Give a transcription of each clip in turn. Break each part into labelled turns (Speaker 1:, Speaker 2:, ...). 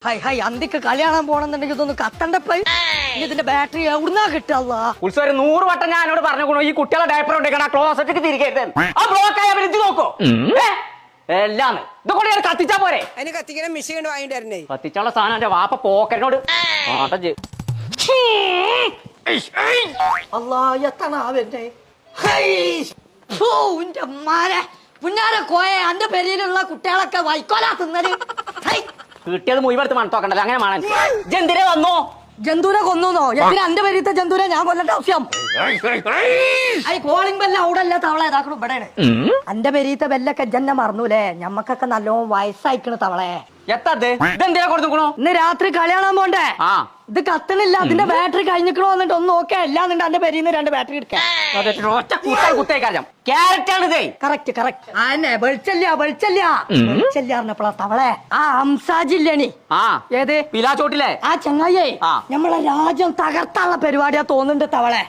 Speaker 1: അന്തിക്ക് കളി പോണെന്നുണ്ടെങ്കിൽ ഇതൊന്ന് കത്തണ്ടപ്പൈ ഇതിന്റെ ബാറ്ററി എവിടുന്നാ കിട്ടല്ല
Speaker 2: ഉത്സവം 100 വട്ടം ഞാൻ എന്നോട് പറഞ്ഞു ഈ കുട്ടികളെ ഡയപ്പർ ഉണ്ടെങ്കിൽ ആ ക്ലോസറ്റ് തിരികെ ആ ബ്ലോക്ക് ആയ ഇത് നോക്കോ എല്ലാം ഇതൊക്കെ ഞാൻ കത്തിച്ചാ പോരെ
Speaker 3: അതിന് കത്തിക്കണ മിഷീൻ വാങ്ങിട്ടേ
Speaker 2: കത്തിച്ചുള്ള സാധനം എന്റെ വാപ്പ പോക്കറിനോട്
Speaker 1: അല്ലാ എത്തണാവെന്നെ പുന്നാര കോയ എന്റെ പെരിയിലുള്ള കുട്ടികളൊക്കെ വൈക്കോലാ തിന്നത്
Speaker 2: കിട്ടിയത് മുഴുവൻ മണത്തോക്കണ്ടല്ലോ അങ്ങനെ മണൻ ജന്തിരെ വന്നോ
Speaker 1: ജന്തുവിനെ കൊന്നോ എന്തിനാ എന്റെ പെരീത്തെ ജന്തുവിനെ ഞാൻ കൊല്ലണ്ട ആവശ്യം കോളിംഗ് ബെല്ല അവിടെ അല്ല തവള ഏതാക്കണം ഇവിടെയാണ് എന്റെ പെരീത്തെ ബെല്ലൊക്കെ ജന്നെ മറന്നൂലേ ഞമ്മക്കൊക്കെ നല്ലോണം വയസ്സായിക്കണ തവളെ
Speaker 2: എത്തത് ഇതെന്തിനാ കൊടുക്കണോ
Speaker 1: ഇന്ന് രാത്രി കളി കാണാൻ പോണ്ടേ ഇത് കത്തണില്ല അതിന്റെ ബാറ്ററി കഴിഞ്ഞിക്കണോ എന്നിട്ട് ഒന്ന് നോക്കേ അല്ലാന്നുണ്ട് എന്റെ പെരീന്ന് 2 ബാറ്ററി എടുക്കാം കറക്റ്റ് കറക്റ്റ് ആന്നെ വെളിച്ചല്ലിയാർന്നപ്പോളാ തവളെ ആ ഹംസാജില്ലേണി ഏത്
Speaker 2: പിലാച്ചോട്ടിലെ
Speaker 1: ആ ചങ്ങായേ നമ്മളെ രാജ്യം തകർത്താനുള്ള പരിപാടിയാ തോന്നുന്നുണ്ട് തവളെ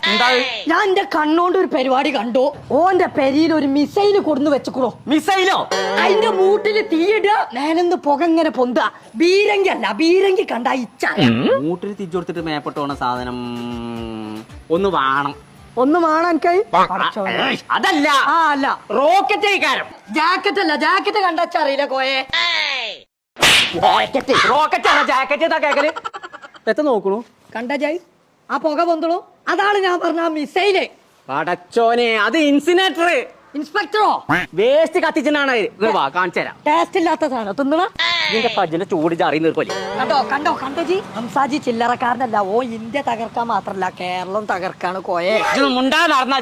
Speaker 1: ഞാൻ എന്റെ കണ്ണോണ്ട് ഒരു പരിപാടി കണ്ടു ഓന്റെ പെരിയിൽ ഒരു മിസൈല് കൊടുന്ന് വെച്ചുക്കണോ
Speaker 2: മിസൈലോ
Speaker 1: അതിന്റെ മൂട്ടില് തീയിടുക നേരെന്ന് പുക ഇങ്ങനെ പൊന്തുക ബീരങ്കി അല്ല ബീരങ്കി കണ്ട ഇച്ച
Speaker 2: മൂട്ടിൽ തിരിച്ചു കൊടുത്തിട്ട് മേപ്പെട്ട് പോണ സാധനം ഒന്ന് വേണം അതല്ല
Speaker 1: അല്ല
Speaker 2: റോക്കറ്റ്
Speaker 1: ജാക്കറ്റ് അല്ല ജാക്കറ്റ് കണ്ടറിയില്ല കോയെ
Speaker 2: റോക്കറ്റ് അല്ല ജാക്കറ്റ് എന്താ കേക്കല് എത്ര നോക്കണു
Speaker 1: കണ്ട ജായ് ആ പുക പൊന്തളൂ അതാണ് ഞാൻ പറഞ്ഞ മിസൈല്
Speaker 2: പടച്ചോനെ അത് ഇൻസിനേറ്റർ
Speaker 1: ഇൻസ്പെക്ടറോ
Speaker 2: വേസ്റ്റ് കത്തിച്ചാണ് കാണിച്ചു തരാം
Speaker 1: ടേസ്റ്റ് ഇല്ലാത്ത സാധനം തിന്നണ
Speaker 2: ഇതിന്റെ പജ്ജിന്റെ ചൂട് ചാറി നിർക്കോലി
Speaker 1: കണ്ടോ കണ്ടജി ഹംസാജി ചില്ലറക്കാരനല്ല ഓ ഇന്ത്യ തകർക്കാൻ മാത്രല്ല കേരളം തകർക്കാണ് കോയെ
Speaker 2: മുണ്ടാ നടന്നാ